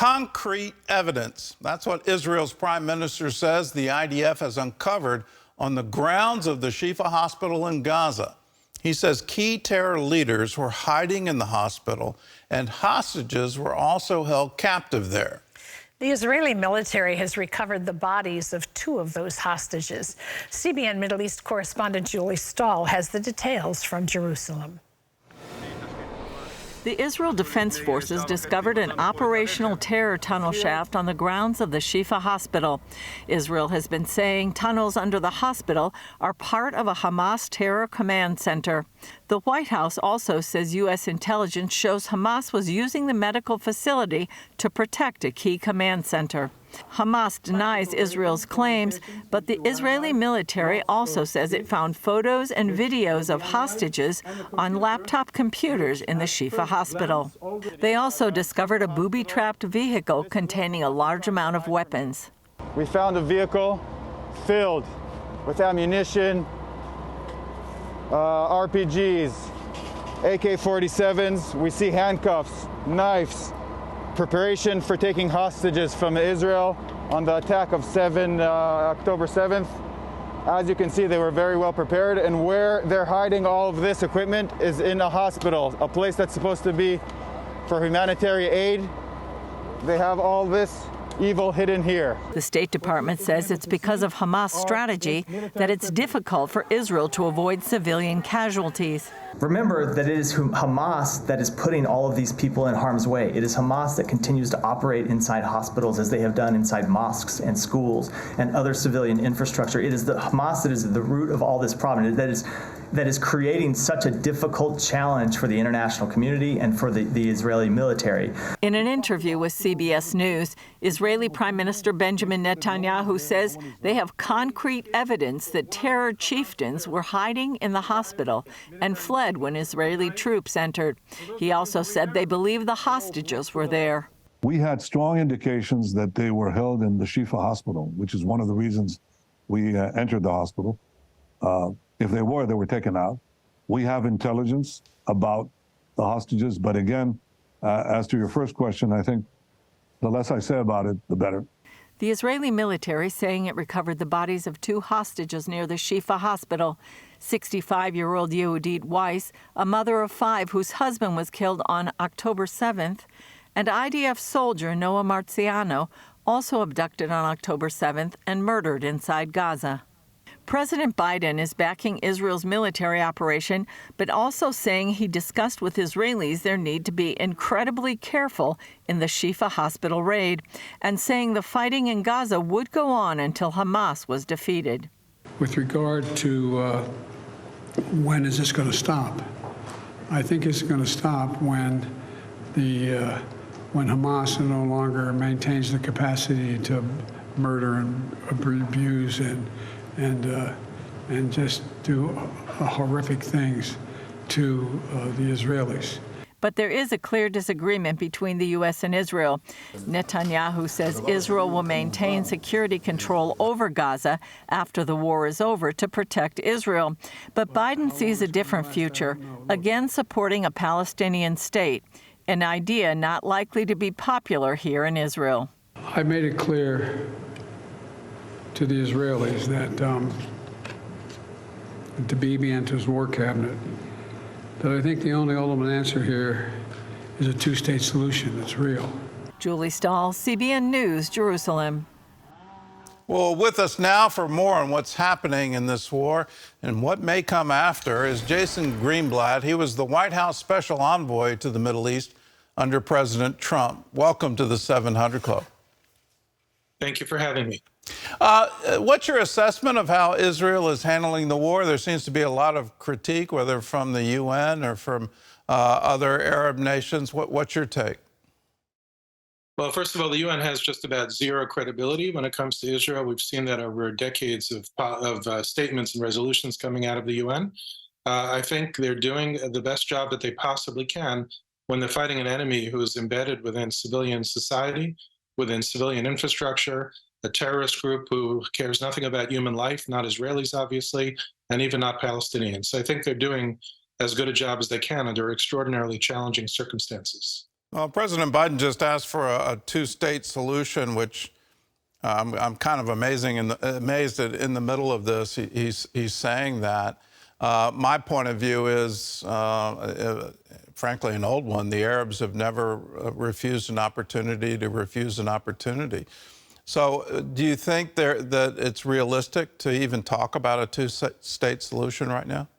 concrete evidence. That's what Israel's prime minister says the IDF has uncovered on the grounds of the Shifa Hospital in Gaza. He says key terror leaders were hiding in the hospital and hostages were also held captive there. The Israeli military has recovered the bodies of 2 of those hostages. CBN Middle East correspondent Julie Stahl has the details from Jerusalem. The Israel Defense Forces discovered an operational terror tunnel shaft on the grounds of the Shifa Hospital. Israel has been saying tunnels under the hospital are part of a Hamas terror command center. The White House also says U.S. intelligence shows Hamas was using the medical facility to protect a key command center. Hamas denies Israel's claims, but the Israeli military also says it found photos and videos of hostages on laptop computers in the Shifa Hospital. They also discovered a booby-trapped vehicle containing a large amount of weapons. We found a vehicle filled with ammunition, RPGs, AK-47s. We see handcuffs, knives, preparation for taking hostages from Israel on the attack of October 7th. As you can see, they were very well prepared, and where they're hiding all of this equipment is in a hospital, a place that's supposed to be for humanitarian aid. They have all this evil hidden here. The State Department says it's because of Hamas' strategy that it's difficult for Israel to avoid civilian casualties. Remember that it is Hamas that is putting all of these people in harm's way. It is Hamas that continues to operate inside hospitals as they have done inside mosques and schools and other civilian infrastructure. It is the Hamas that is the root of all this problem. That is creating such a difficult challenge for the international community and for the Israeli military. In an interview with CBS News, Israeli Prime Minister Benjamin Netanyahu says they have concrete evidence that terror chieftains were hiding in the hospital and fled when Israeli troops entered. He also said they believe the hostages were there. We had strong indications that they were held in the Shifa Hospital, which is one of the reasons we entered the hospital. If they were taken out. We have intelligence about the hostages, but again, as to your first question, I think the less I say about it, the better. The Israeli military saying it recovered the bodies of 2 hostages near the Shifa Hospital. 65-year-old Yehudit Weiss, a mother of 5 whose husband was killed on October 7th, and IDF soldier Noah Marciano, also abducted on October 7th and murdered inside Gaza. President Biden is backing Israel's military operation, but also saying he discussed with Israelis their need to be incredibly careful in the Shifa Hospital raid, and saying the fighting in Gaza would go on until Hamas was defeated. With regard to when is this going to stop, I think it's going to stop when Hamas no longer maintains the capacity to murder and abuse and just do horrific things to the Israelis. But there is a clear disagreement between the U.S. and Israel. Netanyahu says Israel will maintain security control over Gaza after the war is over to protect Israel. But Biden sees a different future, again supporting a Palestinian state, an idea not likely to be popular here in Israel. I made it clear to the Israelis that to Bibi and to his war cabinet, that I think the only ultimate answer here is a 2-state solution that's real. Julie Stahl, CBN News, Jerusalem. Well, with us now for more on what's happening in this war and what may come after is Jason Greenblatt. He was the White House special envoy to the Middle East under President Trump. Welcome to the 700 Club. Thank you for having me. What's your assessment of how Israel is handling the war? There seems to be a lot of critique, whether from the UN or from other Arab nations. What's your take? Well, first of all, the UN has just about zero credibility when it comes to Israel. We've seen that over decades of statements and resolutions coming out of the UN. I think they're doing the best job that they possibly can when they're fighting an enemy who is embedded within civilian society, within civilian infrastructure, a terrorist group who cares nothing about human life, not Israelis, obviously, and even not Palestinians. So I think they're doing as good a job as they can under extraordinarily challenging circumstances. Well, President Biden just asked for a two-state solution, which I'm kind of amazed that in the middle of this he's saying that. My point of view is, frankly, an old one. The Arabs have never refused an opportunity to refuse an opportunity. So do you think that it's realistic to even talk about a two-state solution right now?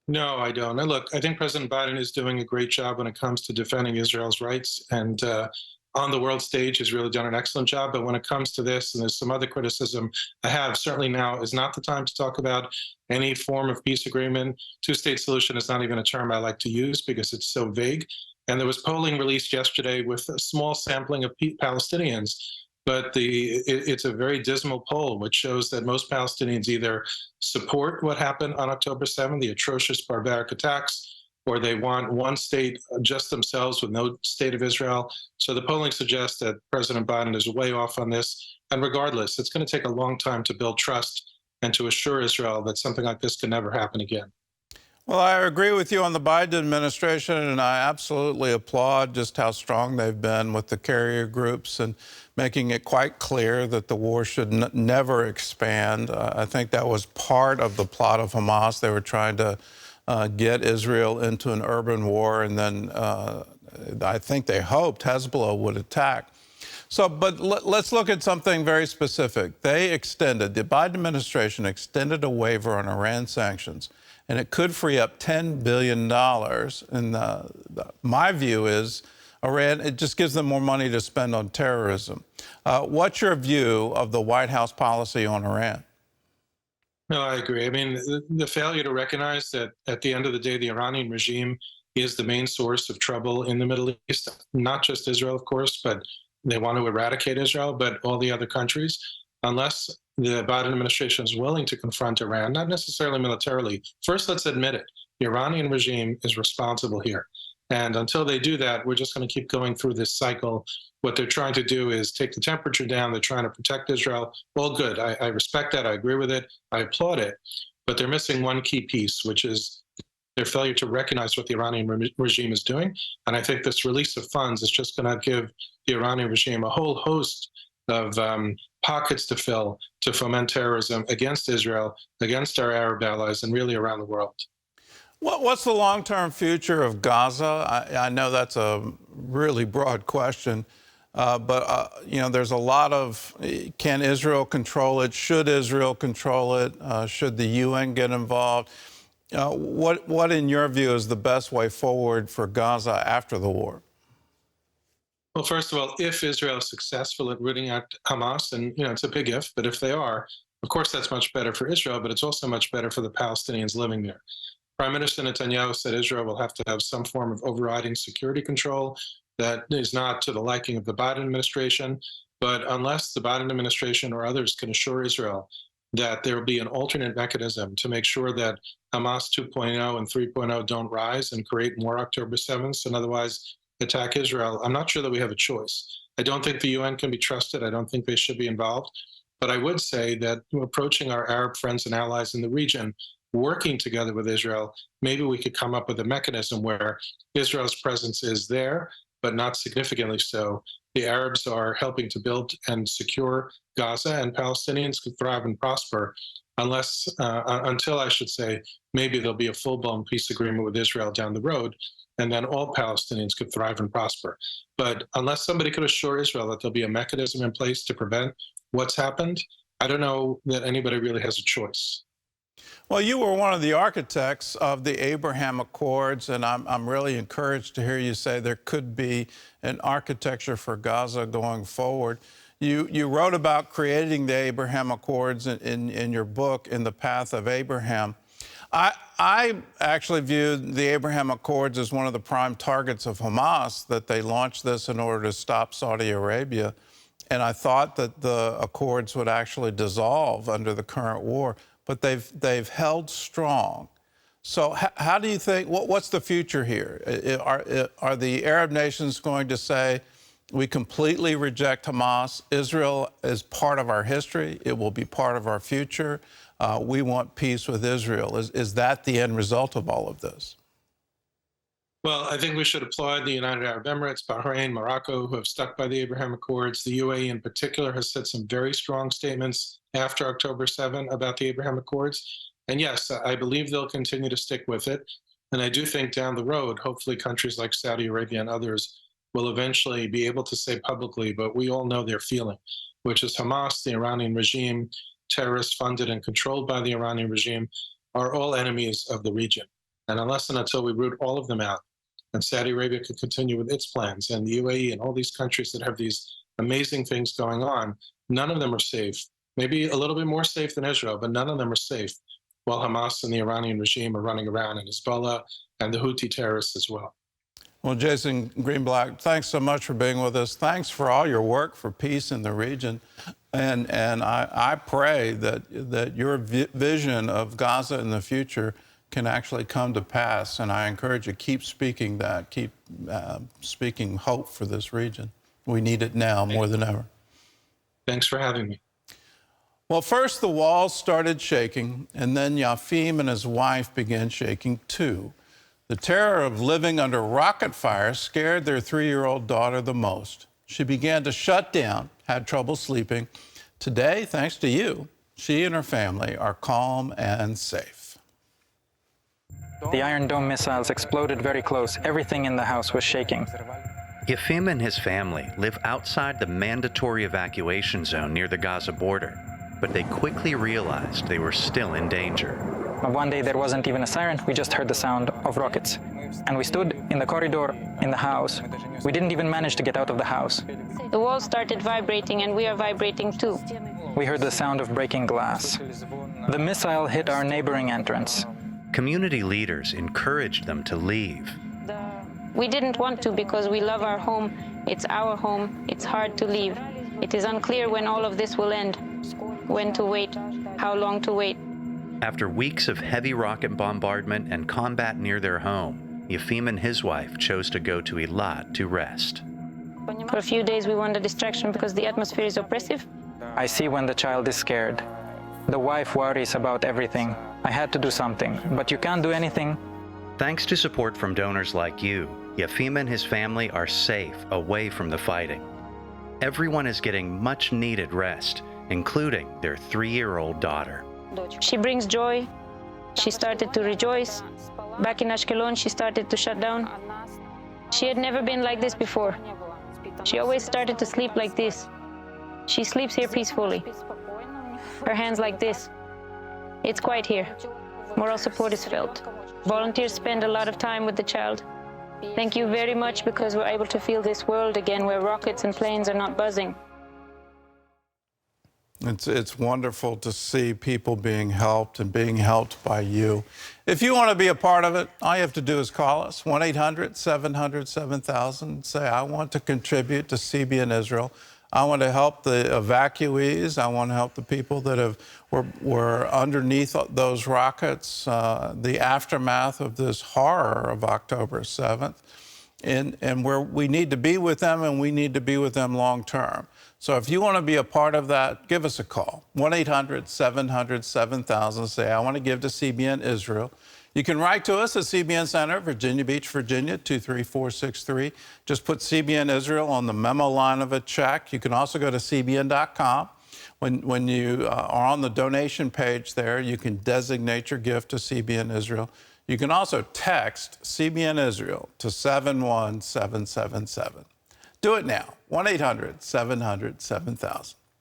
No, I don't. And look, I think President Biden is doing a great job when it comes to defending Israel's rights. And on the world stage, has really done an excellent job. But when it comes to this, and there's some other criticism I have, certainly now is not the time to talk about any form of peace agreement. Two-state solution is not even a term I like to use because it's so vague. And there was polling released yesterday with a small sampling of Palestinians. But it's a very dismal poll, which shows that most Palestinians either support what happened on October 7th, the atrocious barbaric attacks, or they want one state just themselves with no state of Israel. So the polling suggests that President Biden is way off on this. And regardless, it's going to take a long time to build trust and to assure Israel that something like this can never happen again. Well, I agree with you on the Biden administration, and I absolutely applaud just how strong they've been with the carrier groups and making it quite clear that the war should never expand. I think that was part of the plot of Hamas. They were trying to get Israel into an urban war, and then I think they hoped Hezbollah would attack. So, but let's look at something very specific. The Biden administration extended a waiver on Iran sanctions, and it could free up $10 billion. And my view is Iran, it just gives them more money to spend on terrorism. What's your view of the White House policy on Iran? No, I agree. I mean, the failure to recognize that at the end of the day, the Iranian regime is the main source of trouble in the Middle East, not just Israel, of course, but they want to eradicate Israel, but all the other countries. Unless the Biden administration is willing to confront Iran, not necessarily militarily. First, let's admit it. The Iranian regime is responsible here. And until they do that, we're just going to keep going through this cycle. What they're trying to do is take the temperature down. They're trying to protect Israel. Well, good. I respect that. I agree with it. I applaud it. But they're missing one key piece, which is their failure to recognize what the Iranian regime is doing. And I think this release of funds is just going to give the Iranian regime a whole host of pockets to fill to foment terrorism against Israel, against our Arab allies, and really around the world. What's the long-term future of Gaza? I know that's a really broad question, but you know, there's a lot of, can Israel control it? Should Israel control it? Should the UN get involved? What, in your view, is the best way forward for Gaza after the war? Well, first of all, if Israel is successful at rooting out Hamas, and you know, it's a big if, but if they are, of course, that's much better for Israel, but it's also much better for the Palestinians living there. Prime Minister Netanyahu said Israel will have to have some form of overriding security control that is not to the liking of the Biden administration. But unless the Biden administration or others can assure Israel that there will be an alternate mechanism to make sure that Hamas 2.0 and 3.0 don't rise and create more October 7th and otherwise attack Israel, I'm not sure that we have a choice. I don't think the UN can be trusted. I don't think they should be involved. But I would say that approaching our Arab friends and allies in the region, working together with Israel, maybe we could come up with a mechanism where Israel's presence is there, but not significantly so. The Arabs are helping to build and secure Gaza, and Palestinians could thrive and prosper until I should say, maybe there'll be a full-blown peace agreement with Israel down the road, and then all Palestinians could thrive and prosper. But unless somebody could assure Israel that there'll be a mechanism in place to prevent what's happened, I don't know that anybody really has a choice. Well, you were one of the architects of the Abraham Accords, and I'm really encouraged to hear you say there could be an architecture for Gaza going forward. You wrote about creating the Abraham Accords in your book, In the Path of Abraham. I actually viewed the Abraham Accords as one of the prime targets of Hamas, that they launched this in order to stop Saudi Arabia. And I thought that the Accords would actually dissolve under the current war. But they've held strong. So how do you think, what's the future here? Are the Arab nations going to say, we completely reject Hamas, Israel is part of our history, it will be part of our future, we want peace with Israel? Is that the end result of all of this? Well, I think we should applaud the United Arab Emirates, Bahrain, Morocco, who have stuck by the Abraham Accords. The UAE in particular has said some very strong statements after October 7 about the Abraham Accords. And yes, I believe they'll continue to stick with it. And I do think down the road, hopefully countries like Saudi Arabia and others will eventually be able to say publicly, but we all know their feeling, which is Hamas, the Iranian regime, terrorists funded and controlled by the Iranian regime, are all enemies of the region. And unless and until we root all of them out, and Saudi Arabia could continue with its plans, and the UAE and all these countries that have these amazing things going on, none of them are safe. Maybe a little bit more safe than Israel, but none of them are safe, while Hamas and the Iranian regime are running around, and Hezbollah and the Houthi terrorists as well. Well, Jason Greenblatt, thanks so much for being with us. Thanks for all your work for peace in the region. And I pray that your vision of Gaza in the future can actually come to pass. And I encourage you, keep speaking that, keep speaking hope for this region. We need it now more than ever. Thanks for having me. Well, first the walls started shaking, and then Yafim and his wife began shaking too. The terror of living under rocket fire scared their 3-year-old daughter the most. She began to shut down, had trouble sleeping. Today, thanks to you, she and her family are calm and safe. The Iron Dome missiles exploded very close. Everything in the house was shaking. Yafim and his family live outside the mandatory evacuation zone near the Gaza border, but they quickly realized they were still in danger. One day there wasn't even a siren, we just heard the sound of rockets. And we stood in the corridor in the house. We didn't even manage to get out of the house. The walls started vibrating and we are vibrating too. We heard the sound of breaking glass. The missile hit our neighboring entrance. Community leaders encouraged them to leave. We didn't want to because we love our home. It's our home. It's hard to leave. It is unclear when all of this will end. When to wait, how long to wait. After weeks of heavy rocket bombardment and combat near their home, Yafim and his wife chose to go to Eilat to rest. For a few days we want a distraction because the atmosphere is oppressive. I see when the child is scared. The wife worries about everything. I had to do something, but you can't do anything. Thanks to support from donors like you, Yafim and his family are safe away from the fighting. Everyone is getting much needed rest, including their 3-year-old daughter. She brings joy. She started to rejoice. Back in Ashkelon, she started to shut down. She had never been like this before. She always started to sleep like this. She sleeps here peacefully. Her hands like this. It's quiet here. Moral support is felt. Volunteers spend a lot of time with the child. Thank you very much because we're able to feel this world again where rockets and planes are not buzzing. It's wonderful to see people being helped and being helped by you. If you want to be a part of it, all you have to do is call us, 1-800-700-7000. Say, I want to contribute to CBN Israel. I want to help the evacuees. I want to help the people that were underneath those rockets, the aftermath of this horror of October 7th. And where we need to be with them, and we need to be with them long term. So if you want to be a part of that, give us a call, 1-800-700-7000. Say, I want to give to CBN Israel. You can write to us at CBN Center, Virginia Beach, Virginia, 23463. Just put CBN Israel on the memo line of a check. You can also go to cbn.com. When you are on the donation page there, you can designate your gift to CBN Israel. You can also text CBN Israel to 71777. Do it now, 1-800-700-7000.